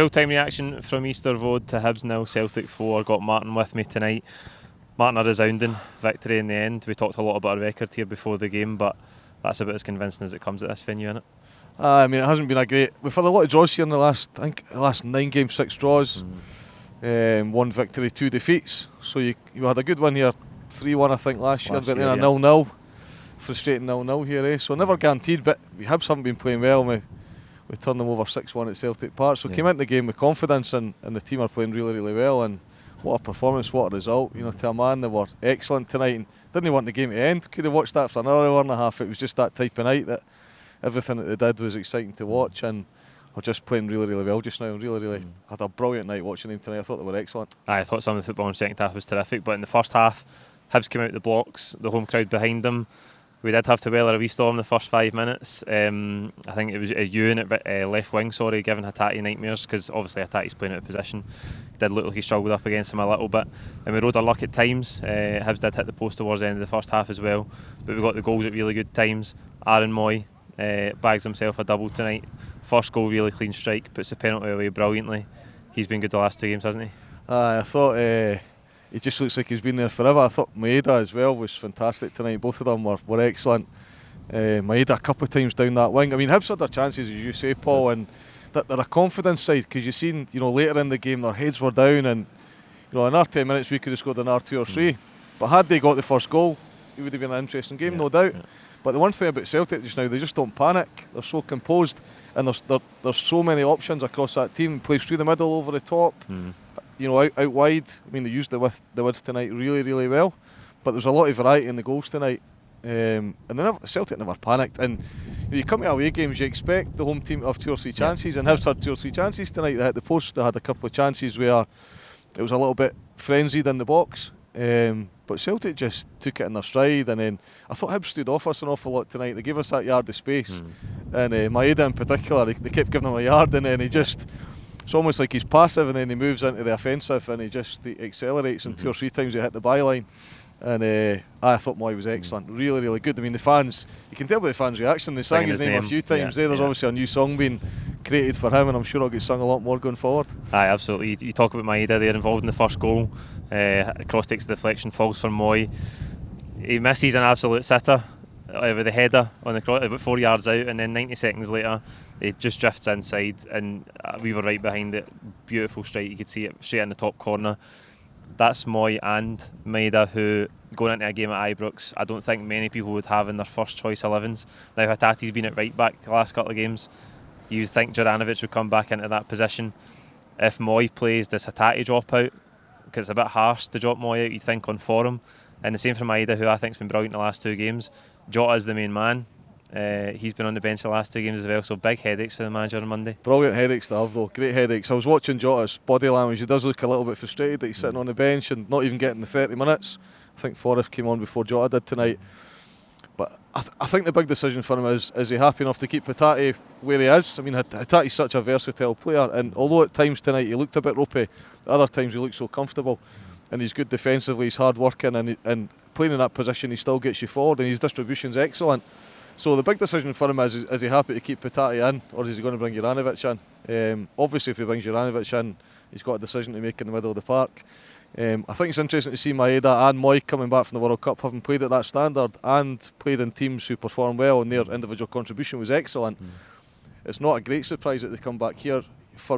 Full-time reaction from Easter Road to Hibs 0, Celtic 4. Got Martin with me tonight. Martin, a resounding victory in the end. We talked a lot about our record here before the game, but that's about as convincing as it comes at this venue, isn't it? I mean, it hasn't been a great... We've had a lot of draws here in the last 9 games, 6 draws. 1 victory, 2 defeats. So you had a good one here, 3-1 I think last year, but then a 0-0. Frustrating 0-0 here, eh? So never guaranteed, but we Hibs haven't been playing well. We turned them over 6-1 at Celtic Park. So came into the game with confidence, and the team are playing really, really well. And what a performance, what a result. You know, to a man, they were excellent tonight and didn't want the game to end. Could have watched that for another hour and a half. It was just that type of night that everything that they did was exciting to watch, and are just playing really, really well just now. Really had a brilliant night watching them tonight. I thought they were excellent. I thought some of the football in the second half was terrific, but in the first half, Hibs came out the blocks, the home crowd behind them. We did have to weather a wee storm the first 5 minutes. I think it was Ewan at left wing, giving Hatate nightmares, because obviously Hatate's playing out of position. Did look like he struggled up against him a little bit, and we rode our luck at times. Hibs did hit the post towards the end of the first half as well, but we got the goals at really good times. Aaron Mooy bags himself a double tonight. First goal, really clean strike, puts the penalty away brilliantly. He's been good the last 2 games, hasn't he? I thought he just looks like he's been there forever. I thought Maeda as well was fantastic tonight. Both of them were excellent. Maeda a couple of times down that wing. I mean, Hibs had their chances, as you say, Paul, and they're a confidence side, because you've seen, later in the game their heads were down, and in our 10 minutes we could have scored an R2 or 3. But had they got the first goal, it would have been an interesting game, no doubt. Yeah. But the one thing about Celtic just now, they just don't panic. They're so composed, and there's so many options across that team. Plays through the middle, over the top. Out wide. I mean, they used the width tonight really, really well. But there's a lot of variety in the goals tonight. And Celtic never panicked. And you come to away games, you expect the home team to have 2 or 3 chances, and Hibs had 2 or 3 chances tonight. They hit the post. They had a couple of chances where it was a little bit frenzied in the box. But Celtic just took it in their stride, and then I thought Hibs stood off us an awful lot tonight. They gave us that yard of space, and Maeda in particular, they kept giving him a yard, and then it's almost like he's passive, and then he moves into the offensive, and he accelerates, and 2 or 3 times he hit the byline. And I thought Mooy was excellent, really, really good. I mean, the fans, you can tell by the fans' reaction. They sang his name a few times. There's obviously a new song being created for him, and I'm sure it'll get sung a lot more going forward. Aye, absolutely. You talk about Maeda there, involved in the first goal. Cross takes the deflection, falls for Mooy. He misses an absolute sitter with the header on the cross, about 4 yards out, and then 90 seconds later, it just drifts inside, and we were right behind it. Beautiful strike, you could see it straight in the top corner. That's Mooy and Maeda, who, going into a game at Ibrox, I don't think many people would have in their first choice 11s. Now Hatate's been at right back the last couple of games. You would think Juranovic would come back into that position. If Mooy plays, does Hatate drop out? Because it's a bit harsh to drop Mooy out, you'd think, on form. And the same for Maeda, who I think has been brilliant the last 2 games. Jota's the main man. He's been on the bench the last 2 games as well, so big headaches for the manager on Monday. Brilliant headaches to have, though. Great headaches. I was watching Jota's body language. He does look a little bit frustrated that he's sitting on the bench and not even getting the 30 minutes. I think Forrest came on before Jota did tonight. But I think the big decision for him is he happy enough to keep Hatate where he is? I mean, Hatate's such a versatile player, and although at times tonight he looked a bit ropey, at other times he looked so comfortable, and he's good defensively, he's hard working, and playing in that position he still gets you forward, and his distribution's excellent. So the big decision for him is he happy to keep Hatate in, or is he going to bring Juranovic in? Obviously if he brings Juranovic in, he's got a decision to make in the middle of the park. I think it's interesting to see Maeda and Mooy coming back from the World Cup, having played at that standard and played in teams who perform well, and their individual contribution was excellent. It's not a great surprise that they come back here.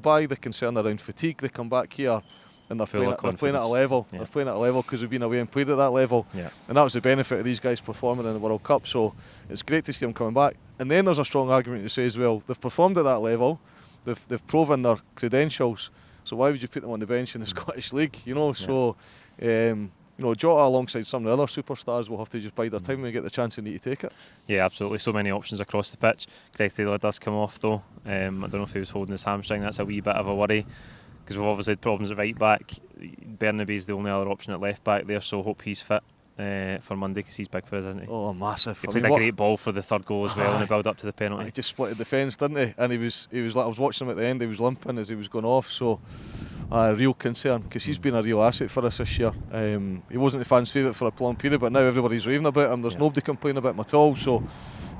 By the concern around fatigue, they come back here and they're playing at a level. Yeah. They're playing at a level because we've been away and played at that level. Yeah. And that was the benefit of these guys performing in the World Cup. So it's great to see them coming back. And then there's a strong argument to say as well, they've performed at that level, they've proven their credentials. So why would you put them on the bench in the Scottish League? So Jota alongside some of the other superstars will have to just bide their time when they get the chance and need to take it. Yeah, absolutely. So many options across the pitch. Greg Taylor does come off though. I don't know if he was holding his hamstring. That's a wee bit of a worry, because we've obviously had problems at right back. Bernabe's the only other option at left back there, so hope he's fit for Monday, because he's big for us, isn't he? Oh, massive. He played a great ball for the third goal as well in the build up to the penalty. He just split the defence, didn't he? And he was like, I was watching him at the end, he was limping as he was going off, so real concern, because he's been a real asset for us this year. He wasn't the fans' favourite for a long period, but now everybody's raving about him. There's nobody complaining about him at all, so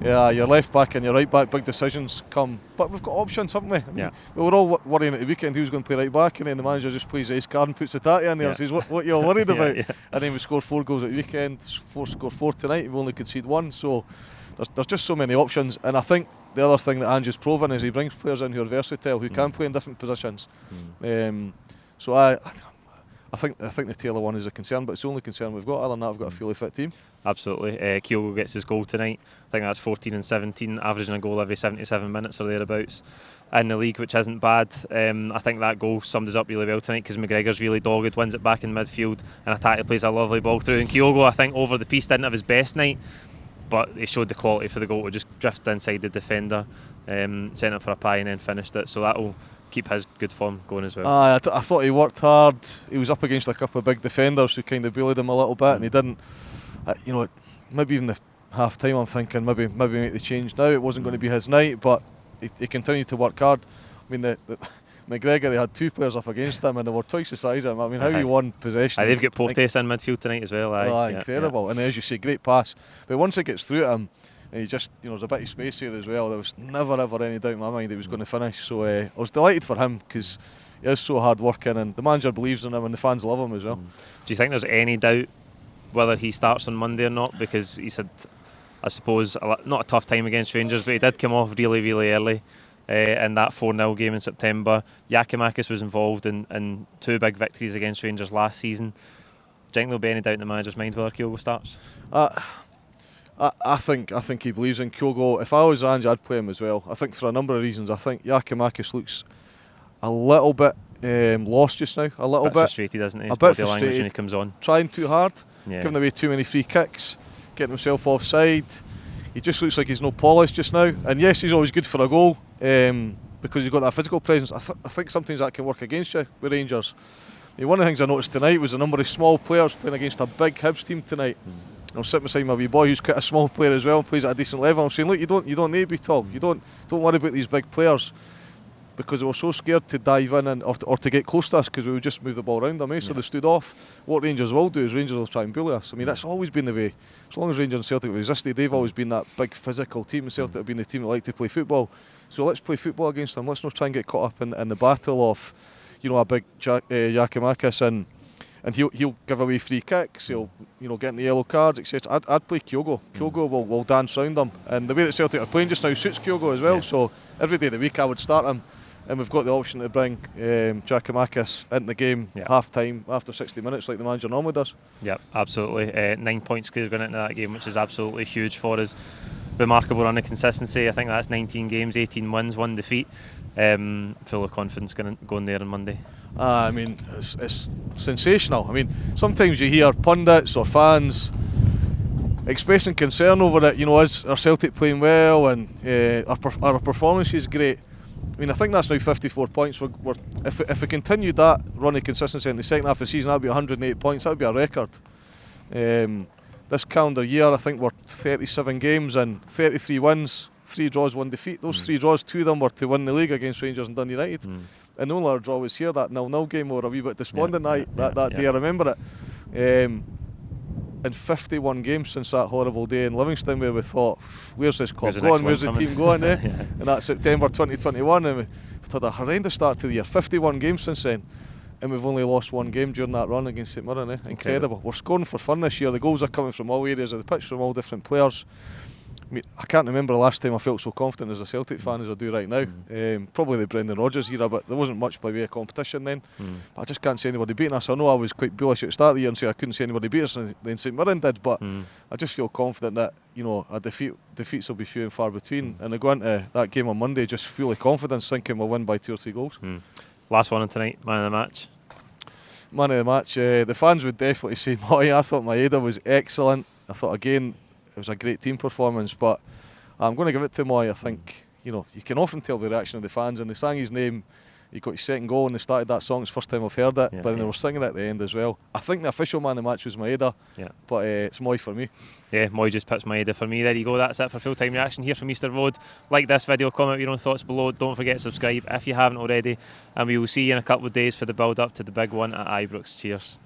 Yeah, your left back and your right back, big decisions come. But we've got options, haven't we? I mean, we were all worrying at the weekend who's going to play right back, and then the manager just plays ace card and puts the tatty in there and says, what you're worried about? And then we scored 4 goals at the weekend, scored 4 tonight, we've only conceded 1. So there's just so many options. And I think the other thing that Ange's proven is he brings players in who are versatile, who can play in different positions. So I think the Taylor one is a concern, but it's the only concern we've got. Other than that, we've got a fully fit team. Absolutely. Kyogo gets his goal tonight. I think that's 14 and 17, averaging a goal every 77 minutes or thereabouts in the league, which isn't bad. I think that goal summed us up really well tonight because McGregor's really dogged, wins it back in midfield, and Ataki plays a lovely ball through. And Kyogo, I think, over the piece didn't have his best night, but he showed the quality for the goal to just drift inside the defender, sent it for a pie and then finished it. So that'll keep his good form going as well. I thought he worked hard. He was up against a couple of big defenders who kind of bullied him a little bit, and he didn't. Maybe even the half time I'm thinking maybe make the change now. It wasn't going to be his night, but he continued to work hard. I mean, McGregor, he had 2 players up against him and they were twice the size of him. I mean, how he won possession. They've got Portes in midfield tonight as well. Incredible. And as you say, great pass. But once it gets through to him, and he just, there's a bit of space here as well. There was never ever any doubt in my mind he was going to finish. So I was delighted for him because he is so hard working and the manager believes in him and the fans love him as well. Do you think there's any doubt whether he starts on Monday or not? Because he's had, I suppose, not a tough time against Rangers, but he did come off really, really early in that 4-0 game in September. Giakoumakis was involved in 2 big victories against Rangers last season. Do you think there'll be any doubt in the manager's mind whether Kyogo starts? I think he believes in Kyogo. If I was Ange, I'd play him as well. I think for a number of reasons. I think Giakoumakis looks a little bit lost just now. A little bit frustrated, isn't he? A bit frustrated when he comes on, trying too hard, giving away too many free kicks, getting himself offside. He just looks like he's no polish just now. And yes, he's always good for a goal because he's got that physical presence. I think sometimes that can work against you with Rangers. I mean, one of the things I noticed tonight was a number of small players playing against a big Hibs team tonight. I'm sitting beside my wee boy who's quite a small player as well and plays at a decent level. I'm saying, look, you don't need to be tall. You don't worry about these big players, because they were so scared to dive in or to get close to us because we would just move the ball around them. So they stood off. What Rangers will do is Rangers will try and bully us. I mean, that's always been the way. As long as Rangers and Celtic have existed, they've always been that big physical team. And Celtic have been the team that like to play football. So let's play football against them. Let's not try and get caught up in the battle of, a big Giakoumakis and he'll give away free kicks. He'll get in the yellow cards, etc. I'd play Kyogo. Kyogo will dance round them, and the way that Celtic are playing just now suits Kyogo as well. So every day of the week I would start him. And we've got the option to bring Giakoumakis into the game half time after 60 minutes like the manager normally does. Yep, absolutely. 9 points clear going into that game, which is absolutely huge for us. Remarkable run of consistency. I think that's 19 games, 18 wins, 1 defeat. Full of confidence going there on Monday. I mean, it's sensational. I mean, sometimes you hear pundits or fans expressing concern over it. Is our Celtic playing well and our performance is great. I mean, I think that's now 54 points. If we continued that run of consistency in the second half of the season, that'd be 108 points. That'd be a record. This calendar year, I think we're 37 games and 33 wins, 3 draws, 1 defeat. Those 3 draws, 2 of them were to win the league against Rangers and Dundee United. And the only other draw was here, that 0-0 game. We were a wee bit despondent that day. I remember it. In 51 games since that horrible day in Livingston where we thought, where's this club going, where's the team going, And that's September 2021, and we've had a horrendous start to the year. 51 games since then, and we've only lost 1 game during that run against St Mirren. Incredible. We're scoring for fun this year. The goals are coming from all areas of the pitch, from all different players. I mean, I can't remember the last time I felt so confident as a Celtic fan as I do right now. Probably the Brendan Rodgers era, but there wasn't much by way of competition then. But I just can't see anybody beating us. I know I was quite bullish at the start of the year and say I couldn't see anybody beat us, and then St Mirren did, but I just feel confident that a defeats will be few and far between. And I go into that game on Monday just fully confident, thinking we'll win by 2 or 3 goals. Last one on tonight, man of the match. Man of the match, the fans would definitely say Mooy. I thought Maeda was excellent. I thought again it was a great team performance, but I'm going to give it to Mooy. I think you can often tell the reaction of the fans, and they sang his name. He got his second goal and they started that song. It's the first time I've heard it, but then they were singing it at the end as well. I think the official man of the match was Maeda, but it's Mooy for me. Yeah, Mooy just picks Maeda for me. There you go, that's it for Full Time Reaction here from Easter Road. Like this video, comment your own thoughts below. Don't forget to subscribe if you haven't already, and we will see you in a couple of days for the build up to the big one at Ibrox. Cheers.